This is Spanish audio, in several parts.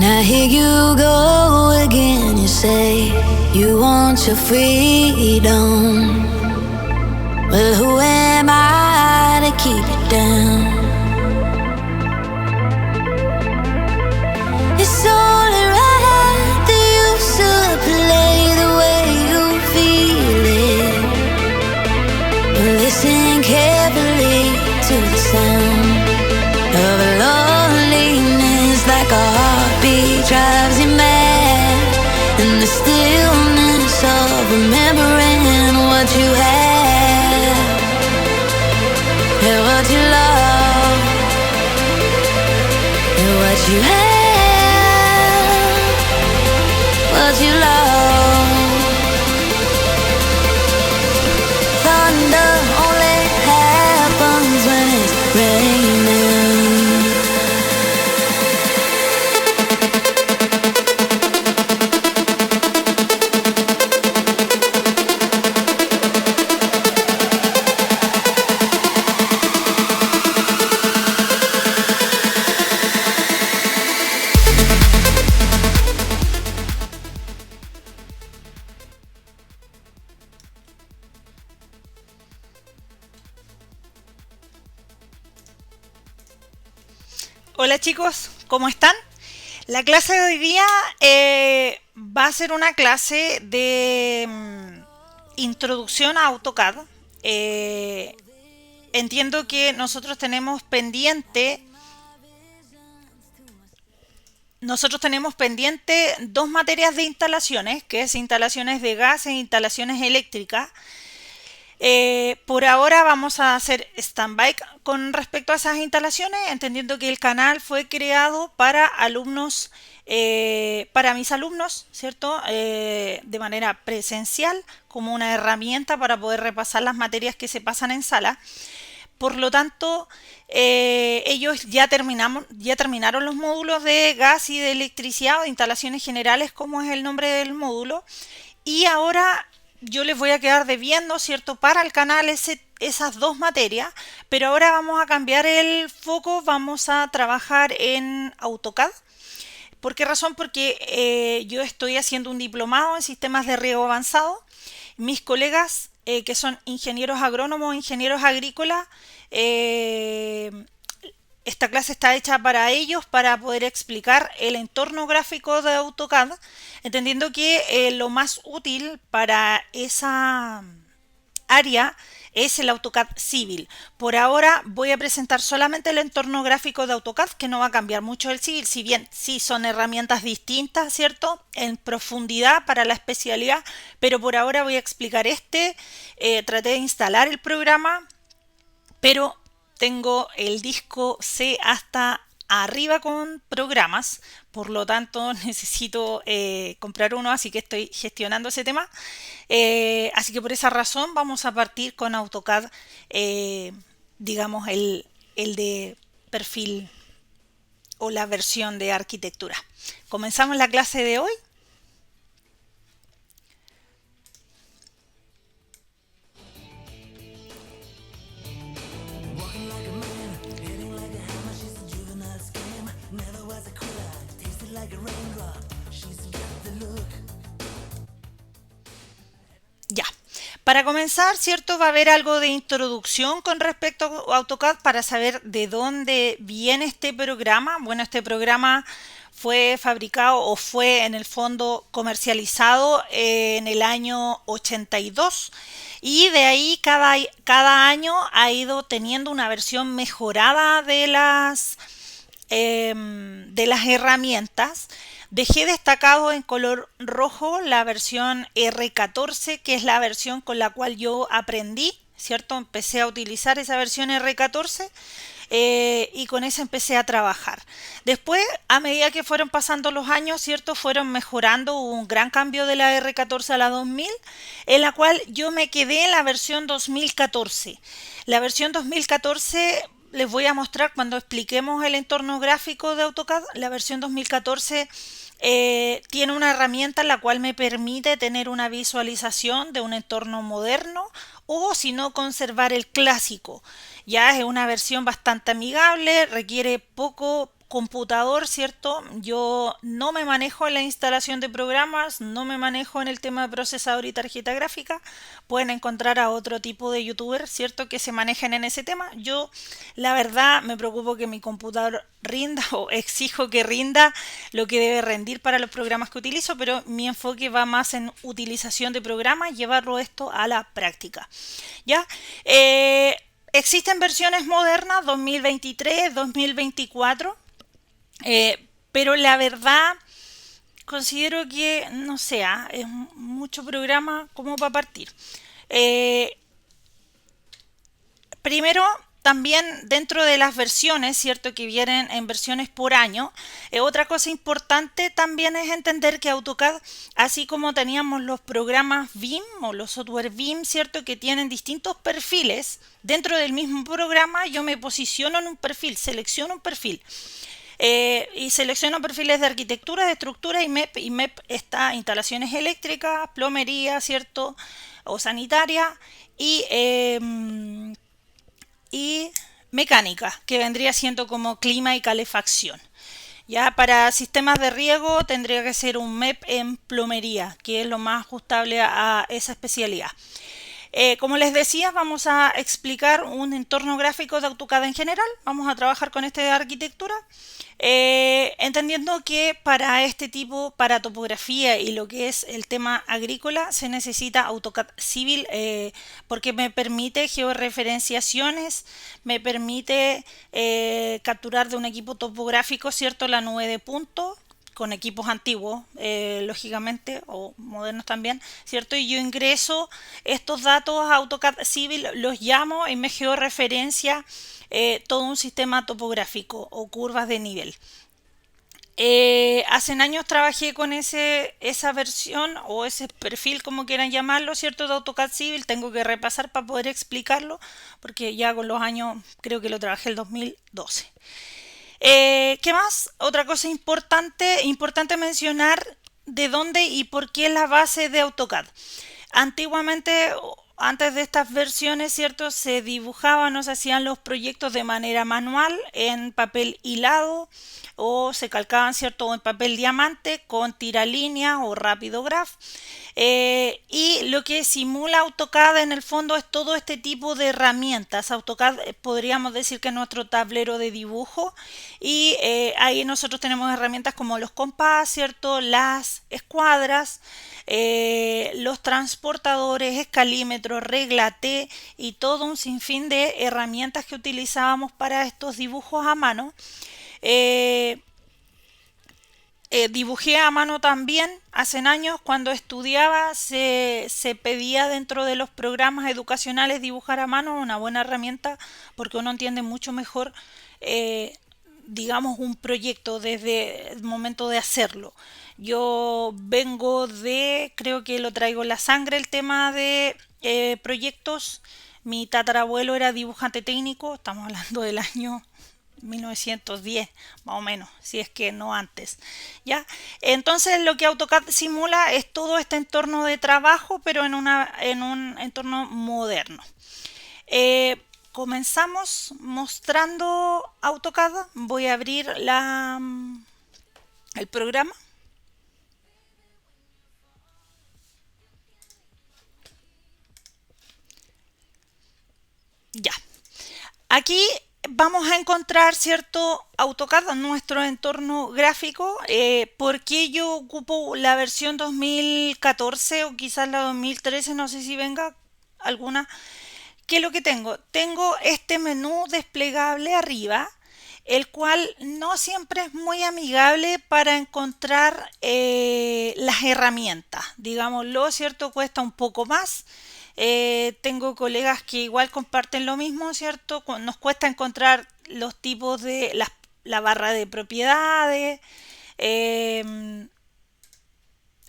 I hear you go again. You say you want your freedom. Well, who am I to keep you down? It's only right that you should play the way you feel it. Listen carefully to the sound of loneliness, like a heartbeat drives you mad, and the stillness of remembering what you had and what you love and what you had, what you love. Thunder only happens when it's raining. Hola chicos, ¿cómo están? La clase de hoy día va a ser una clase de introducción a AutoCAD. Entiendo que nosotros tenemos pendiente dos materias de instalaciones, que es instalaciones de gas e instalaciones eléctricas. Por ahora vamos a hacer stand-by con respecto a esas instalaciones, entendiendo que el canal fue creado para alumnos, para mis alumnos, ¿cierto? De manera presencial, como una herramienta para poder repasar las materias que se pasan en sala. Por lo tanto, ellos ya terminaron los módulos de gas y de electricidad o de instalaciones generales, como es el nombre del módulo, y ahora yo les voy a quedar debiendo, ¿cierto?, para el canal esas dos materias, pero ahora vamos a cambiar el foco, vamos a trabajar en AutoCAD. ¿Por qué razón? Porque yo estoy haciendo un diplomado en sistemas de riego avanzado. Mis colegas que son ingenieros agrónomos, ingenieros agrícolas, esta clase está hecha para ellos, para poder explicar el entorno gráfico de AutoCAD, entendiendo que lo más útil para esa área es el AutoCAD Civil. Por ahora voy a presentar solamente el entorno gráfico de AutoCAD, que no va a cambiar mucho el Civil, si bien sí son herramientas distintas, ¿cierto?, en profundidad para la especialidad, pero por ahora voy a explicar traté de instalar el programa, pero tengo el disco C hasta arriba con programas, por lo tanto necesito comprar uno, así que estoy gestionando ese tema. Así que por esa razón vamos a partir con AutoCAD, digamos el de perfil o la versión de arquitectura. Comenzamos la clase de hoy. Ya, para comenzar, ¿cierto? Va a haber algo de introducción con respecto a AutoCAD para saber de dónde viene este programa. Bueno, este programa fue fabricado o fue en el fondo comercializado en el año 82 y de ahí cada año ha ido teniendo una versión mejorada de las herramientas. Dejé destacado en color rojo la versión R14, que es la versión con la cual yo aprendí, ¿cierto? Empecé a utilizar esa versión R14 y con esa empecé a trabajar. Después, a medida que fueron pasando los años, ¿cierto?, fueron mejorando, hubo un gran cambio de la R14 a la 2000, en la cual yo me quedé en la versión 2014. La versión 2014... les voy a mostrar cuando expliquemos el entorno gráfico de AutoCAD. La versión 2014 tiene una herramienta la cual me permite tener una visualización de un entorno moderno o si no conservar el clásico. Ya es una versión bastante amigable, requiere poco computador, ¿cierto? Yo no me manejo en la instalación de programas, no me manejo en el tema de procesador y tarjeta gráfica. Pueden encontrar a otro tipo de youtubers, ¿cierto? Que se manejen en ese tema. Yo, la verdad, me preocupo que mi computador rinda o exijo que rinda lo que debe rendir para los programas que utilizo, pero mi enfoque va más en utilización de programas, llevarlo esto a la práctica. ¿Ya? Existen versiones modernas 2023, 2024, pero la verdad considero que no sea, es mucho programa como para partir. Primero, también dentro de las versiones, ¿cierto? Que vienen en versiones por año, otra cosa importante también es entender que AutoCAD, así como teníamos los programas BIM o los software BIM, ¿cierto? Que tienen distintos perfiles, dentro del mismo programa yo me posiciono en un perfil, selecciono un perfil. Y selecciono perfiles de arquitectura, de estructura y MEP. Y MEP está instalaciones eléctricas, plomería, ¿cierto? O sanitaria. Y mecánica, que vendría siendo como clima y calefacción. Ya para sistemas de riego tendría que ser un MEP en plomería, que es lo más ajustable a esa especialidad. Como les decía, vamos a explicar un entorno gráfico de AutoCAD en general. Vamos a trabajar con este de arquitectura, entendiendo que para este tipo, para topografía y lo que es el tema agrícola, se necesita AutoCAD Civil, porque me permite georreferenciaciones, me permite capturar de un equipo topográfico, ¿cierto? La nube de puntos con equipos antiguos, lógicamente, o modernos también, ¿cierto? Y yo ingreso estos datos a AutoCAD Civil, los llamo y me georreferencia todo un sistema topográfico o curvas de nivel. Hace años trabajé con esa versión o ese perfil, como quieran llamarlo, ¿cierto? De AutoCAD Civil. Tengo que repasar para poder explicarlo, porque ya con los años creo que lo trabajé el 2012. ¿Qué más? Otra cosa importante mencionar de dónde y por qué la base de AutoCAD. Antiguamente, antes de estas versiones, ¿cierto? Se dibujaban o se hacían los proyectos de manera manual en papel hilado o se calcaban, ¿cierto? En papel diamante con tiralínea o Rapidograph. Y lo que simula AutoCAD en el fondo es todo este tipo de herramientas. AutoCAD podríamos decir que es nuestro tablero de dibujo y ahí nosotros tenemos herramientas como los compás, ¿cierto? Las escuadras, los transportadores, escalímetros, regla T y todo un sinfín de herramientas que utilizábamos para estos dibujos a mano. Dibujé a mano también hace años cuando estudiaba, se pedía dentro de los programas educacionales dibujar a mano, una buena herramienta porque uno entiende mucho mejor digamos un proyecto desde el momento de hacerlo. Yo vengo creo que lo traigo en la sangre el tema de proyectos. Mi tatarabuelo era dibujante técnico, estamos hablando del año 1910 más o menos, si es que no antes, ¿ya? Entonces lo que AutoCAD simula es todo este entorno de trabajo, pero en un entorno moderno. Comenzamos mostrando AutoCAD. Voy a abrir el programa. Ya. Aquí vamos a encontrar, ¿cierto? AutoCAD, nuestro entorno gráfico. ¿Por qué yo ocupo la versión 2014 o quizás la 2013? No sé si venga alguna. ¿Qué es lo que tengo? Tengo este menú desplegable arriba, el cual no siempre es muy amigable para encontrar las herramientas. Digámoslo, ¿cierto? Cuesta un poco más. Tengo colegas que igual comparten lo mismo, ¿cierto? Nos cuesta encontrar los tipos de la barra de propiedades,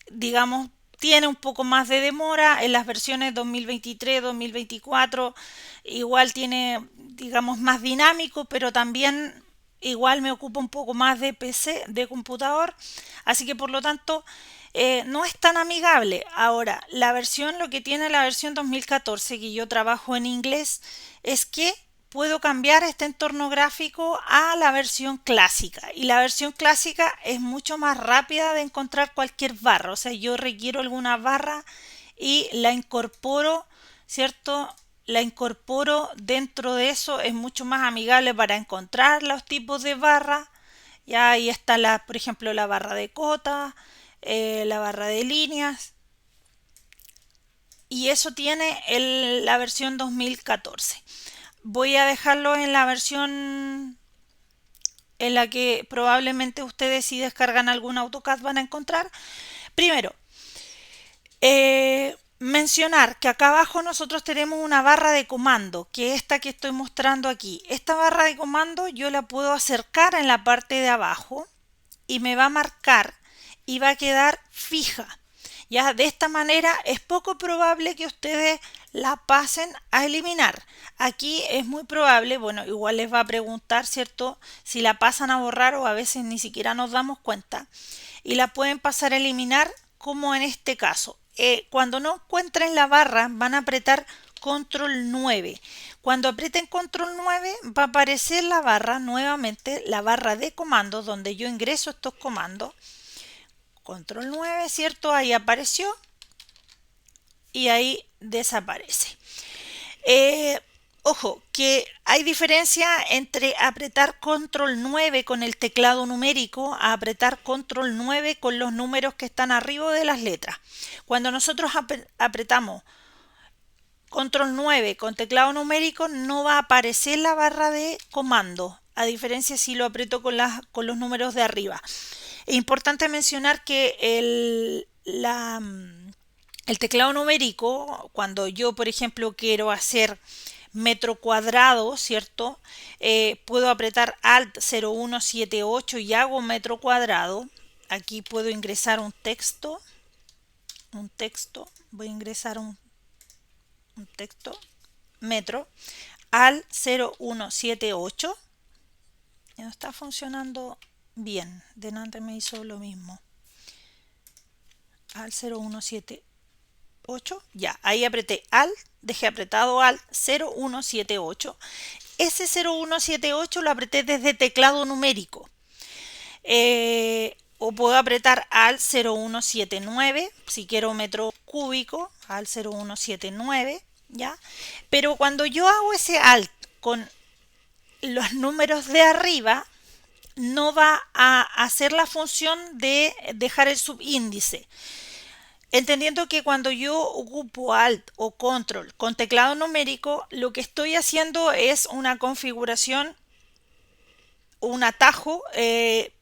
digamos, tiene un poco más de demora en las versiones 2023, 2024, igual tiene, digamos, más dinámico, pero también igual me ocupa un poco más de PC, de computador, así que por lo tanto no es tan amigable. Ahora, lo que tiene la versión 2014, que yo trabajo en inglés, es que puedo cambiar este entorno gráfico a la versión clásica. Y la versión clásica es mucho más rápida de encontrar cualquier barra. O sea, yo requiero alguna barra y la incorporo, ¿cierto? La incorporo dentro de eso. Es mucho más amigable para encontrar los tipos de barra. Ya ahí está, por ejemplo, la barra de cota, la barra de líneas. Y eso tiene la versión 2014. Voy a dejarlo en la versión en la que probablemente ustedes, si descargan algún AutoCAD, van a encontrar. Primero, mencionar que acá abajo nosotros tenemos una barra de comando, que es esta que estoy mostrando aquí. Esta barra de comando yo la puedo acercar en la parte de abajo y me va a marcar y va a quedar fija. Ya de esta manera es poco probable que ustedes la pasen a eliminar. Aquí es muy probable, bueno, igual les va a preguntar, ¿cierto? Si la pasan a borrar o a veces ni siquiera nos damos cuenta. Y la pueden pasar a eliminar como en este caso. Cuando no encuentren la barra van a apretar control 9. Cuando aprieten control 9 va a aparecer la barra nuevamente, la barra de comandos donde yo ingreso estos comandos. Control 9, ¿cierto? Ahí apareció y ahí desaparece. Ojo, que hay diferencia entre apretar control 9 con el teclado numérico a apretar control 9 con los números que están arriba de las letras. Cuando nosotros apretamos control 9 con teclado numérico no va a aparecer la barra de comando, a diferencia si lo aprieto con los números de arriba. Es importante mencionar que el teclado numérico, cuando yo, por ejemplo, quiero hacer metro cuadrado, ¿cierto? Puedo apretar Alt 0178 y hago metro cuadrado. Aquí puedo ingresar un texto. Voy a ingresar un texto metro al 0178. No está funcionando bien, delante me hizo lo mismo. Al 0178, ya, ahí apreté Alt, dejé apretado Alt 0178. Ese 0178 lo apreté desde teclado numérico. O puedo apretar Alt 0179 si quiero metro cúbico, Alt 0179, ¿ya? Pero cuando yo hago ese Alt con los números de arriba, no va a hacer la función de dejar el subíndice. Entendiendo que cuando yo ocupo Alt o Control con teclado numérico, lo que estoy haciendo es una configuración, un atajo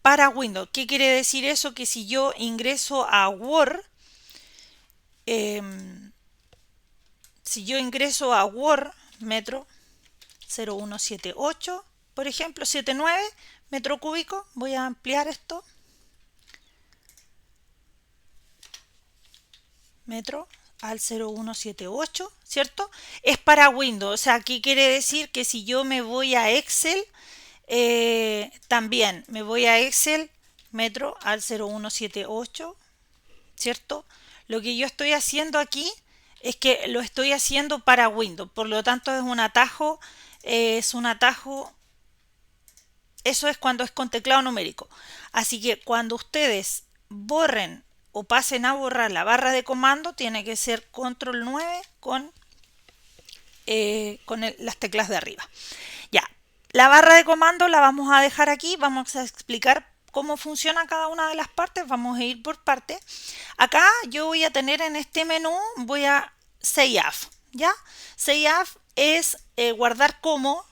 para Windows. ¿Qué quiere decir eso? Que si yo ingreso a Word, metro 0178, por ejemplo, 79 metro cúbico, voy a ampliar esto, metro al 0178, ¿cierto? Es para Windows, o sea, aquí quiere decir que si yo me voy a Excel, también me voy a Excel, metro al 0178, ¿cierto? Lo que yo estoy haciendo aquí es que lo estoy haciendo para Windows, por lo tanto es un atajo, eso es cuando es con teclado numérico. Así que cuando ustedes borren o pasen a borrar la barra de comando, tiene que ser control 9 con las teclas de arriba. Ya, la barra de comando la vamos a dejar aquí, vamos a explicar cómo funciona cada una de las partes, vamos a ir por partes. Acá yo voy a tener en este menú, voy a Save As, ¿ya? Save As es guardar como,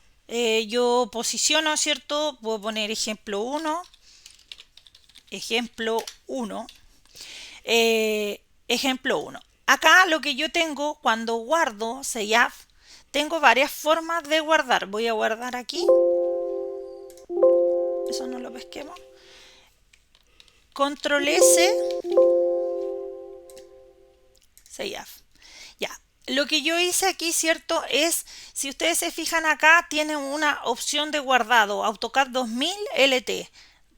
yo posiciono, ¿cierto? Puedo poner ejemplo 1, ejemplo 1, ejemplo 1. Acá lo que yo tengo cuando guardo Save As, tengo varias formas de guardar. Voy a guardar aquí. Eso no lo pesquemos. Control S. Save As. Ya. Lo que yo hice aquí, ¿cierto? Es, si ustedes se fijan acá, tienen una opción de guardado. AutoCAD 2000 LT.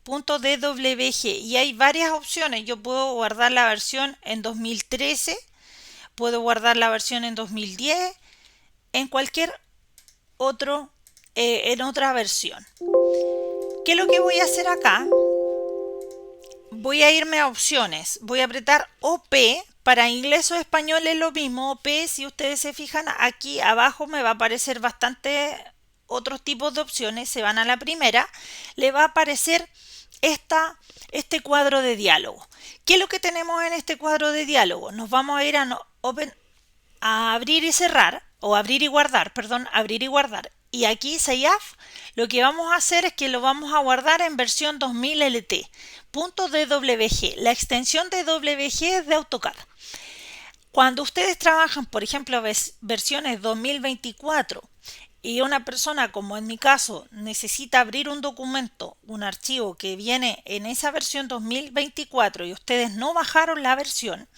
.dwg y hay varias opciones. Yo puedo guardar la versión en 2013, puedo guardar la versión en 2010, en cualquier otro en otra versión. ¿Qué es lo que voy a hacer acá? Voy a irme a opciones, voy a apretar OP, para inglés o español es lo mismo, OP, si ustedes se fijan aquí abajo me va a aparecer bastante otros tipos de opciones, se van a la primera, le va a aparecer este cuadro de diálogo. ¿Qué es lo que tenemos en este cuadro de diálogo? Nos vamos a ir a abrir y cerrar, o abrir y guardar, perdón, abrir y guardar. Y aquí Save, lo que vamos a hacer es que lo vamos a guardar en versión 2000 LT. .dwg. La extensión de DWG es de AutoCAD. Cuando ustedes trabajan, por ejemplo, versiones 2024 y una persona, como en mi caso, necesita abrir un documento, un archivo que viene en esa versión 2024 y ustedes no bajaron la versión,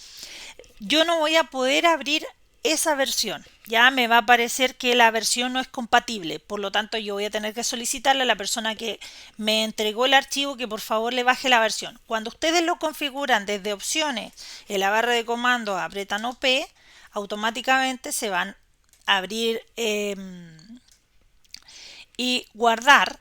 yo no voy a poder abrir esa versión. Ya me va a aparecer que la versión no es compatible, por lo tanto yo voy a tener que solicitarle a la persona que me entregó el archivo que por favor le baje la versión. Cuando ustedes lo configuran desde opciones en la barra de comandos, apretan OP, automáticamente se van a abrir y guardar,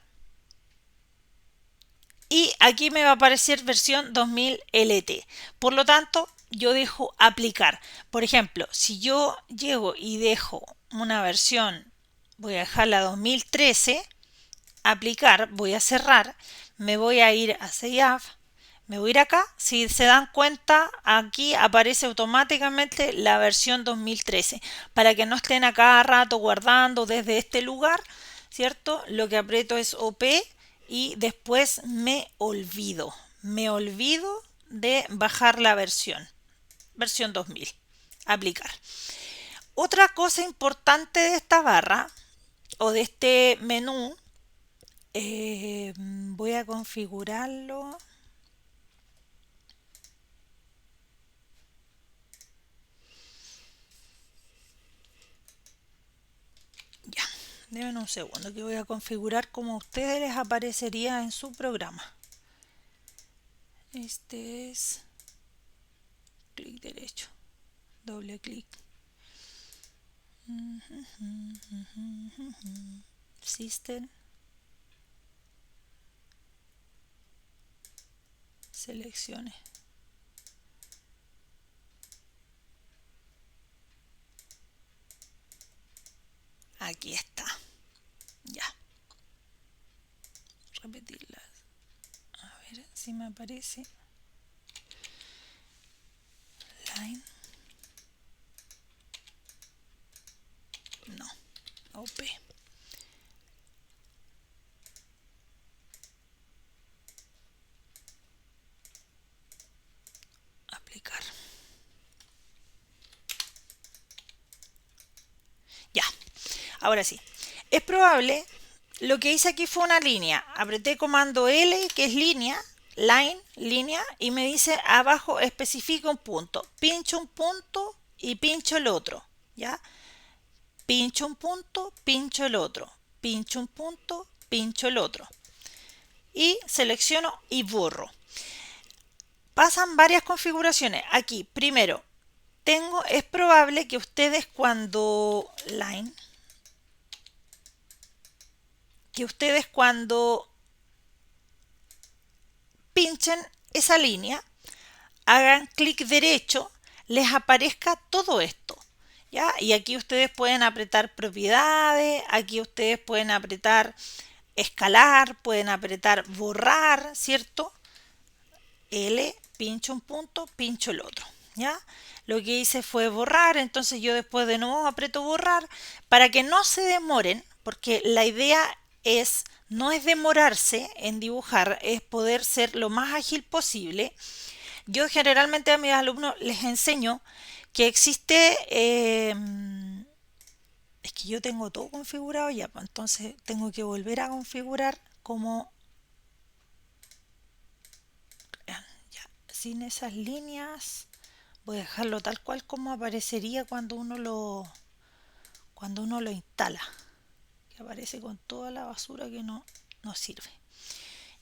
y aquí me va a aparecer versión 2000 LT. Por lo tanto, yo dejo aplicar. Por ejemplo, si yo llego y dejo una versión, voy a dejar la 2013, aplicar, voy a cerrar, me voy a ir a Save, me voy a ir acá. Si se dan cuenta, aquí aparece automáticamente la versión 2013 para que no estén a cada rato guardando desde este lugar, ¿cierto? Lo que aprieto es OP y después me olvido de bajar la versión 2000, aplicar. Otra cosa importante de esta barra o de este menú, voy a configurarlo. Ya, denme un segundo que voy a configurar como a ustedes les aparecería en su programa. Este es clic derecho, doble clic, System, selecciones. Aquí está. Ya. Repetirlas. A ver si me aparece. Line. No. OP. Aplicar. Ya. Ahora sí. Es probable, lo que hice aquí fue una línea. Apreté comando L, que es línea, line, línea, y me dice abajo especifica un punto. Pincho un punto y pincho el otro. ¿Ya? Pincho un punto, pincho el otro. Pincho un punto, pincho el otro. Y selecciono y borro. Pasan varias configuraciones. Aquí, primero, es probable que ustedes cuando pinchen esa línea, hagan clic derecho, les aparezca todo esto. ¿Ya? Y aquí ustedes pueden apretar propiedades, aquí ustedes pueden apretar escalar, pueden apretar borrar, ¿cierto? L, pincho un punto, pincho el otro. ¿Ya? Lo que hice fue borrar, entonces yo después de nuevo aprieto borrar para que no se demoren, porque la idea no es demorarse en dibujar, es poder ser lo más ágil posible. Yo generalmente a mis alumnos les enseño que existe, es que yo tengo todo configurado ya, pues entonces tengo que volver a configurar como ya, sin esas líneas. Voy a dejarlo tal cual como aparecería cuando uno lo instala, que aparece con toda la basura que no sirve.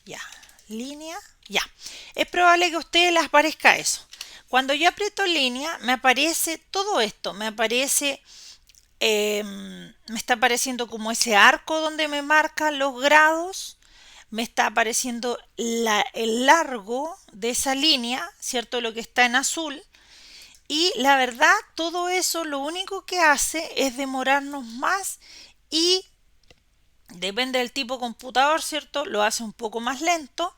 Ya, línea, ya. Es probable que a ustedes les aparezca eso. Cuando yo aprieto línea, me aparece todo esto. Me aparece me está apareciendo como ese arco donde me marcan los grados, me está apareciendo el largo de esa línea, ¿cierto? Lo que está en azul. Y la verdad, todo eso lo único que hace es demorarnos más y depende del tipo de computador, ¿cierto? Lo hace un poco más lento.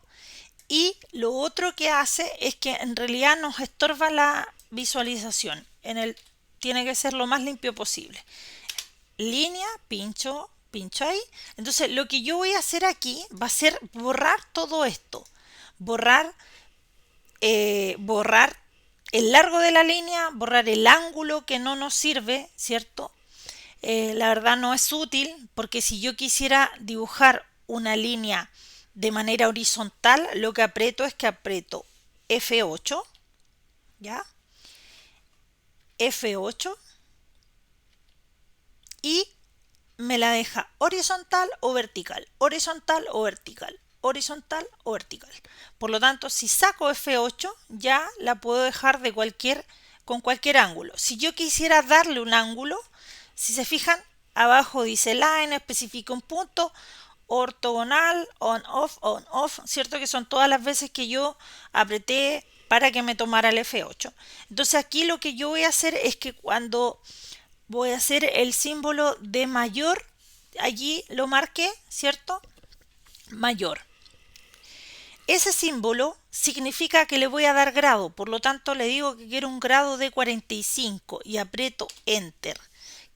Y lo otro que hace es que en realidad nos estorba la visualización. Tiene que ser lo más limpio posible. Línea, pincho, pincho ahí. Entonces lo que yo voy a hacer aquí va a ser borrar todo esto. Borrar el largo de la línea, borrar el ángulo que no nos sirve, ¿cierto? La verdad no es útil porque si yo quisiera dibujar una línea de manera horizontal, lo que aprieto es que aprieto F8, ¿ya? F8 y me la deja horizontal o vertical, horizontal o vertical, horizontal o vertical. Por lo tanto, si saco F8, ya la puedo dejar con cualquier ángulo. Si yo quisiera darle un ángulo, si se fijan, abajo dice line, especifica un punto, ortogonal, on, off, ¿cierto? Que son todas las veces que yo apreté para que me tomara el F8. Entonces aquí lo que yo voy a hacer es que cuando voy a hacer el símbolo de mayor, allí lo marqué, ¿cierto? Mayor. Ese símbolo significa que le voy a dar grado, por lo tanto le digo que quiero un grado de 45 y aprieto Enter.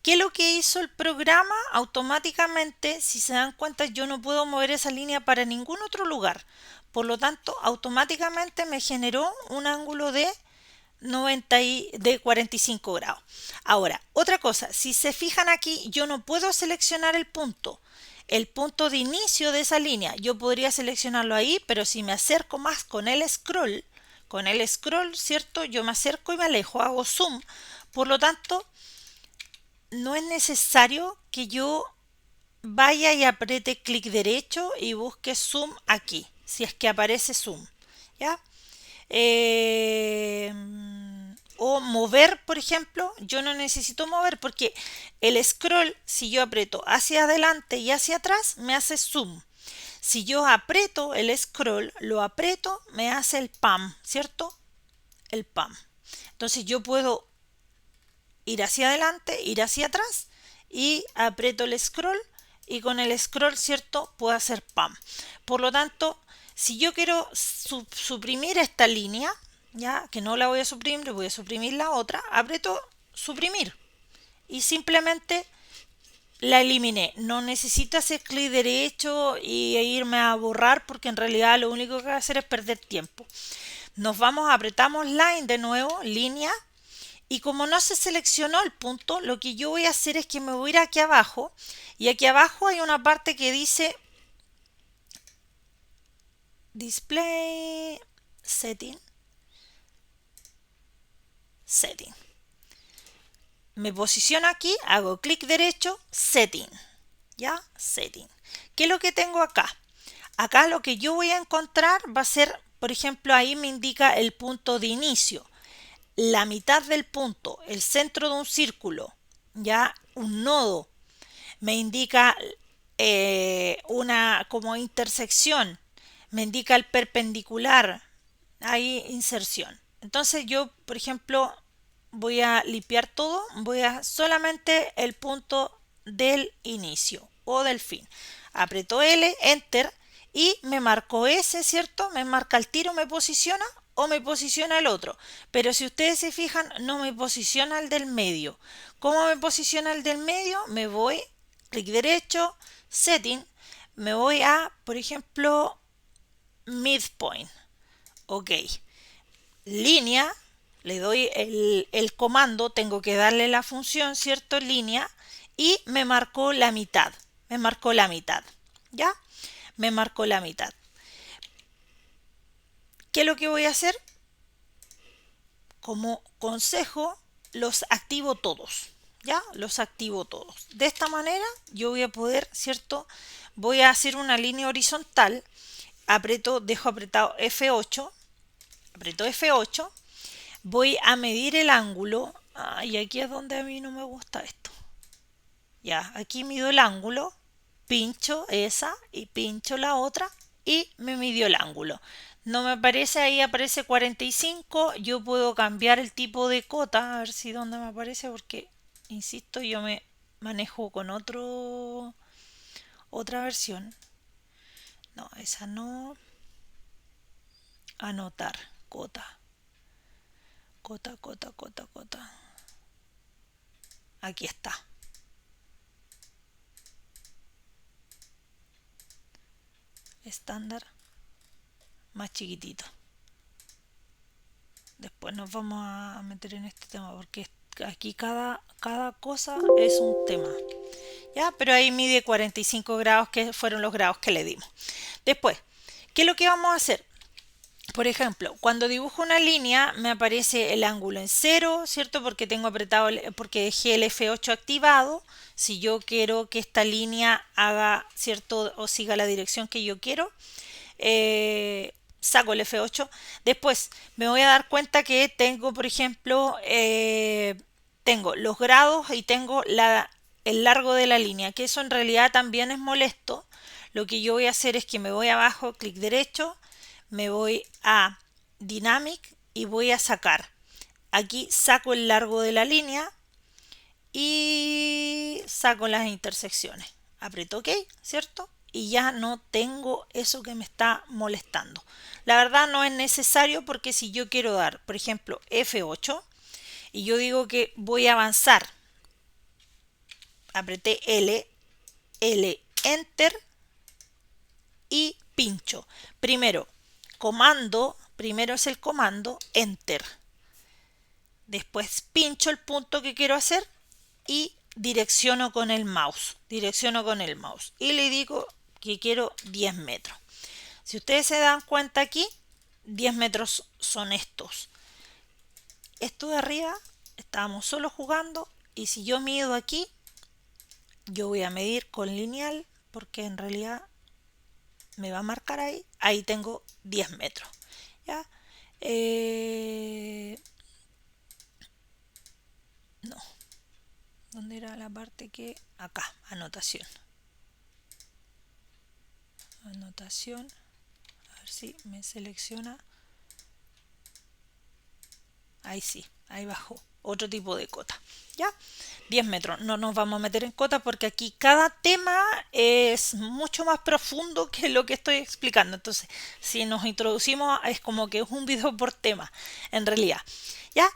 ¿Qué es lo que hizo el programa? Automáticamente, si se dan cuenta, yo no puedo mover esa línea para ningún otro lugar. Por lo tanto, automáticamente me generó un ángulo de 45 grados. Ahora, otra cosa, si se fijan aquí, yo no puedo seleccionar el punto de inicio de esa línea. Yo podría seleccionarlo ahí, pero si me acerco más con el scroll, ¿cierto? Yo me acerco y me alejo, hago zoom. Por lo tanto, no es necesario que yo vaya y apriete clic derecho y busque zoom aquí, si es que aparece zoom, ¿ya? O mover, por ejemplo, yo no necesito mover porque el scroll, si yo aprieto hacia adelante y hacia atrás, me hace zoom. Si yo aprieto el scroll, lo aprieto, me hace el PAM, ¿cierto? El PAM. Entonces yo puedo ir hacia adelante, ir hacia atrás y aprieto el scroll y con el scroll, ¿cierto? Puedo hacer PAM. Por lo tanto, si yo quiero suprimir esta línea, ya que no la voy a suprimir, voy a suprimir la otra, aprieto suprimir y simplemente la eliminé. No necesito hacer clic derecho y irme a borrar porque en realidad lo único que voy a hacer es perder tiempo. Apretamos line de nuevo, línea, y como no se seleccionó el punto, lo que yo voy a hacer es que me voy a ir aquí abajo y aquí abajo hay una parte que dice Display Setting. Me posiciono aquí, hago clic derecho, Setting. ¿Ya? Setting. ¿Qué es lo que tengo acá? Acá lo que yo voy a encontrar va a ser, por ejemplo, ahí me indica el punto de inicio. La mitad del punto, el centro de un círculo, ya un nodo, me indica una como intersección, me indica el perpendicular, ahí inserción. Entonces yo, por ejemplo, voy a limpiar todo, voy a solamente el punto del inicio o del fin. Aprieto L, Enter y me marcó ese, ¿cierto? Me marca el tiro, me posiciona o me posiciona el otro. Pero si ustedes se fijan, no me posiciona el del medio. ¿Cómo me posiciona el del medio? Me voy, clic derecho, Setting, me voy a, por ejemplo, Midpoint. Ok. Línea, le doy el comando, tengo que darle la función, ¿cierto? Línea, y me marcó la mitad. Me marcó la mitad. ¿Ya? Me marcó la mitad. ¿Qué es lo que voy a hacer? Como consejo, los activo todos. ¿Ya? Los activo todos. De esta manera yo voy a poder, ¿cierto? Voy a hacer una línea horizontal. Dejo apretado F8. Aprieto F8. Voy a medir el ángulo. Y aquí es donde a mí no me gusta esto. Ya, aquí mido el ángulo, pincho esa y pincho la otra y me midió el ángulo. No me aparece, ahí aparece 45. Yo puedo cambiar el tipo de cota, a ver si dónde me aparece, porque, insisto, yo me manejo con otra versión. No, esa no. Anotar, cota. Cota, cota, cota, cota. Aquí está. Estándar más chiquitito. Después nos vamos a meter en este tema porque aquí cada cosa es un tema. ¿Ya? Pero ahí mide 45 grados, que fueron los grados que le dimos. Después, ¿qué es lo que vamos a hacer? Por ejemplo, cuando dibujo una línea me aparece el ángulo en 0, ¿cierto? Porque tengo apretado, porque dejé el F8 activado. Si yo quiero que esta línea haga, ¿cierto? O siga la dirección que yo quiero, saco el F8. Después me voy a dar cuenta que tengo, por ejemplo, tengo los grados y tengo el largo de la línea, que eso en realidad también es molesto. Lo que yo voy a hacer es que me voy abajo, clic derecho, me voy a Dynamic y voy a sacar. Aquí saco el largo de la línea y saco las intersecciones. Aprieto OK, ¿cierto? Y ya no tengo eso que me está molestando. La verdad no es necesario, porque si yo quiero dar, por ejemplo, F8 y yo digo que voy a avanzar, apreté L, Enter y pincho. Primero es el comando Enter. Después pincho el punto que quiero hacer y direcciono con el mouse. Y le digo que quiero 10 metros. Si ustedes se dan cuenta aquí, 10 metros son estos. Esto de arriba, estábamos solo jugando, y si yo mido aquí, yo voy a medir con lineal, porque en realidad me va a marcar ahí tengo 10 metros. ¿Ya? No. ¿Dónde era la parte que? Acá, anotación. Anotación. A ver si me selecciona. Ahí sí, ahí bajó. Otro tipo de cota. ¿Ya? 10 metros. No nos vamos a meter en cota porque aquí cada tema es mucho más profundo que lo que estoy explicando. Entonces, si nos introducimos, es como que es un video por tema, en realidad. ¿Ya?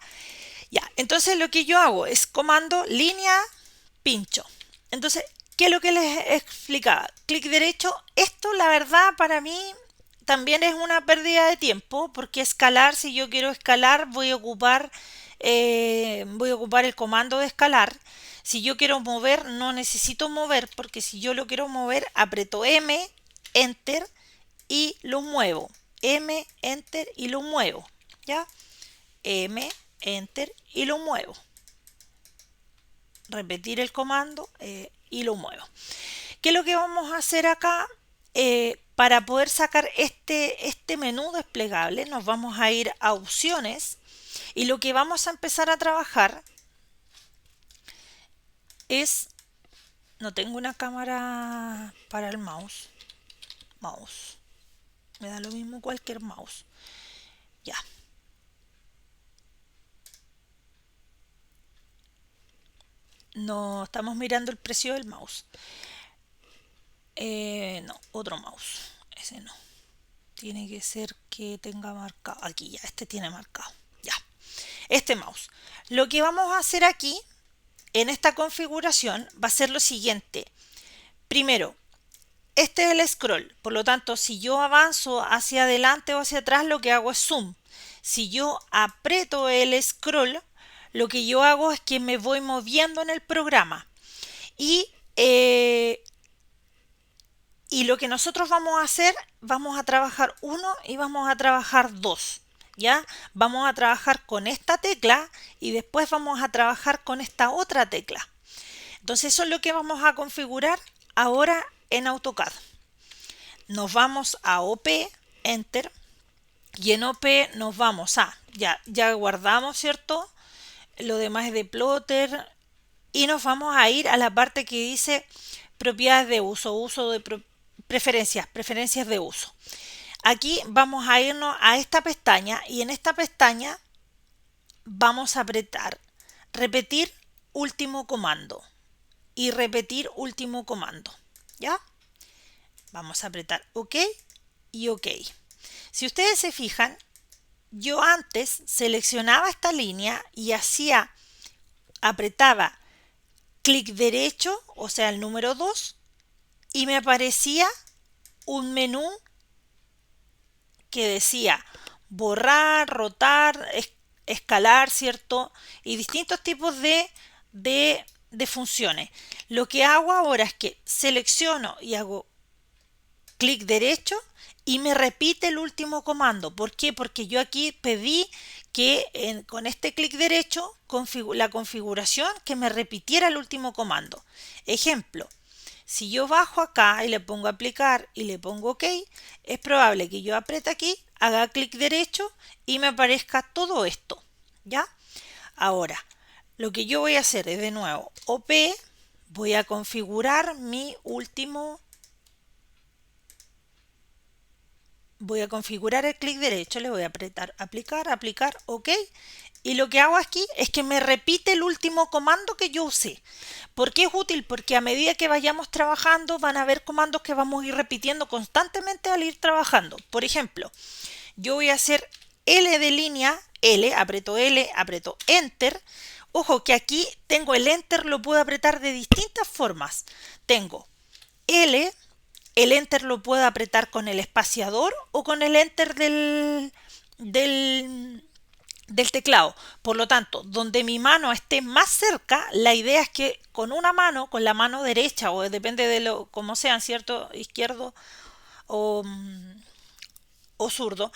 Ya. Entonces, lo que yo hago es comando, línea, pincho. Entonces, ¿qué es lo que les explicaba? Clic derecho. Esto, la verdad, para mí también es una pérdida de tiempo, porque escalar, si yo quiero escalar, voy a ocupar el comando de escalar. Si yo quiero mover, no necesito mover, porque si yo lo quiero mover, aprieto M, Enter y lo muevo. M, Enter y lo muevo. ¿Ya? M, Enter y lo muevo. Repetir el comando y lo muevo. ¿Qué es lo que vamos a hacer acá? Para poder sacar este menú desplegable, nos vamos a ir a opciones, y lo que vamos a empezar a trabajar es, no tengo una cámara para el mouse, me da lo mismo cualquier mouse. Ya. No estamos mirando el precio del mouse. No, otro mouse. Ese no. Tiene que ser que tenga marcado. Aquí ya, este tiene marcado. Ya. Este mouse. Lo que vamos a hacer aquí, en esta configuración, va a ser lo siguiente. Primero, este es el scroll. Por lo tanto, si yo avanzo hacia adelante o hacia atrás, lo que hago es zoom. Si yo aprieto el scroll, lo que yo hago es que me voy moviendo en el programa. Y lo que nosotros vamos a hacer, vamos a trabajar 1 y vamos a trabajar 2. ¿Ya? Vamos a trabajar con esta tecla y después vamos a trabajar con esta otra tecla. Entonces eso es lo que vamos a configurar ahora en AutoCAD. Nos vamos a OP, Enter, y en OP nos vamos a, ya guardamos, ¿cierto? Lo demás es de plotter, y nos vamos a ir a la parte que dice propiedades de uso, preferencias de uso. Aquí vamos a irnos a esta pestaña y en esta pestaña vamos a apretar repetir último comando y repetir último comando. ¿Ya? Vamos a apretar OK y OK. Si ustedes se fijan, yo antes seleccionaba esta línea y apretaba clic derecho, o sea el número 2, y me aparecía un menú que decía borrar, rotar, escalar, ¿cierto? Y distintos tipos de funciones. Lo que hago ahora es que selecciono y hago clic derecho y me repite el último comando. ¿Por qué? Porque yo aquí pedí que con este clic derecho la configuración que me repitiera el último comando. Ejemplo, si yo bajo acá y le pongo aplicar y le pongo OK, es probable que yo apriete aquí, haga clic derecho y me aparezca todo esto. ¿Ya? Ahora, lo que yo voy a hacer es de nuevo OP, voy a configurar mi último. Voy a configurar el clic derecho, le voy a apretar aplicar, aplicar, OK. Y lo que hago aquí es que me repite el último comando que yo usé. ¿Por qué es útil? Porque a medida que vayamos trabajando van a haber comandos que vamos a ir repitiendo constantemente al ir trabajando. Por ejemplo, yo voy a hacer L de línea, L, aprieto Enter. Ojo que aquí tengo el Enter, lo puedo apretar de distintas formas. Tengo L. El Enter lo puedo apretar con el espaciador o con el Enter del teclado. Por lo tanto, donde mi mano esté más cerca, la idea es que con una mano, con la mano derecha, o depende de como sean, ¿cierto? Izquierdo o zurdo.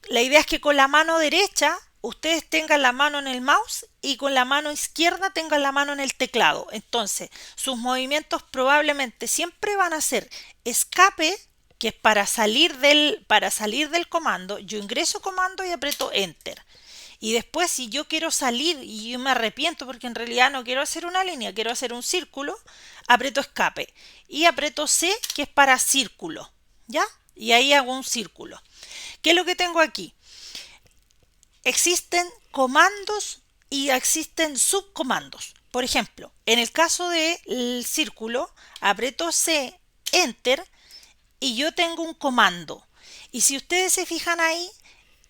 La idea es que con la mano derecha ustedes tengan la mano en el mouse y con la mano izquierda tengan la mano en el teclado. Entonces, sus movimientos probablemente siempre van a ser escape, que es para salir del comando. Yo ingreso comando y aprieto Enter. Y después, si yo quiero salir y yo me arrepiento porque en realidad no quiero hacer una línea, quiero hacer un círculo, aprieto escape. Y aprieto C, que es para círculo. ¿Ya? Y ahí hago un círculo. ¿Qué es lo que tengo aquí? Existen comandos y existen subcomandos. Por ejemplo, en el caso del círculo, aprieto C, Enter, y yo tengo un comando. Y si ustedes se fijan ahí,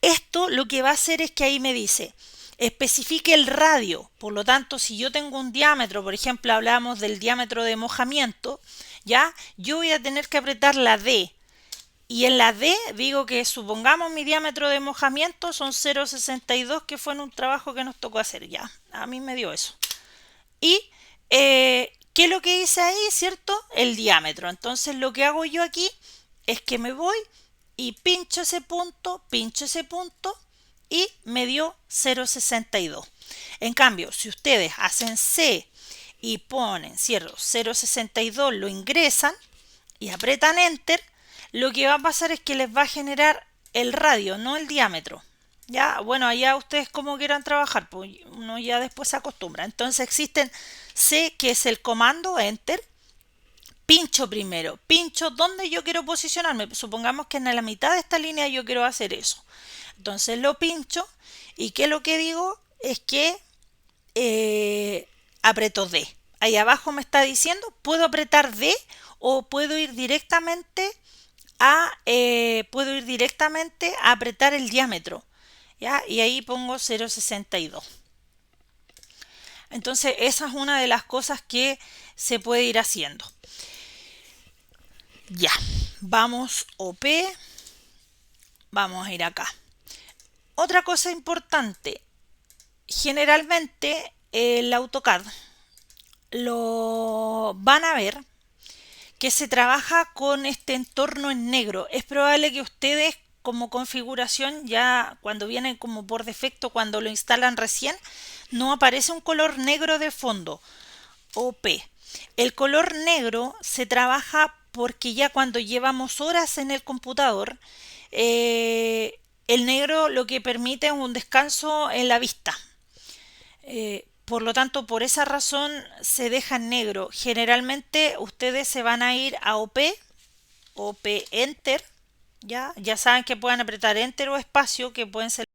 esto lo que va a hacer es que ahí me dice, especifique el radio. Por lo tanto, si yo tengo un diámetro, por ejemplo, hablamos del diámetro de mojamiento, ¿ya? Yo voy a tener que apretar la D. Y en la D digo que supongamos mi diámetro de mojamiento son 0,62, que fue en un trabajo que nos tocó hacer. Ya, a mí me dio eso. Y ¿qué es lo que hice ahí? ¿Cierto? El diámetro. Entonces lo que hago yo aquí es que me voy y pincho ese punto y me dio 0,62. En cambio, si ustedes hacen C y ponen, cierto, 0,62, lo ingresan y apretan Enter, lo que va a pasar es que les va a generar el radio, no el diámetro. Ya, bueno, allá ustedes como quieran trabajar, pues uno ya después se acostumbra. Entonces existen C, que es el comando Enter. Pincho primero, pincho donde yo quiero posicionarme. Supongamos que en la mitad de esta línea yo quiero hacer eso. Entonces lo pincho y que lo que digo es que aprieto D. Ahí abajo me está diciendo, puedo apretar D o puedo ir directamente a apretar el diámetro, ¿ya? Y ahí pongo 0,62. Entonces esa es una de las cosas que se puede ir haciendo. Ya, vamos OP, vamos a ir acá. Otra cosa importante, generalmente el AutoCAD lo van a ver que se trabaja con este entorno en negro. Es probable que ustedes como configuración ya cuando vienen como por defecto, cuando lo instalan recién, no aparece un color negro de fondo, OP. El color negro se trabaja porque ya cuando llevamos horas en el computador, el negro lo que permite es un descanso en la vista. Por lo tanto, por esa razón se deja en negro. Generalmente ustedes se van a ir a OP Enter, ya saben que pueden apretar Enter o espacio, que pueden ser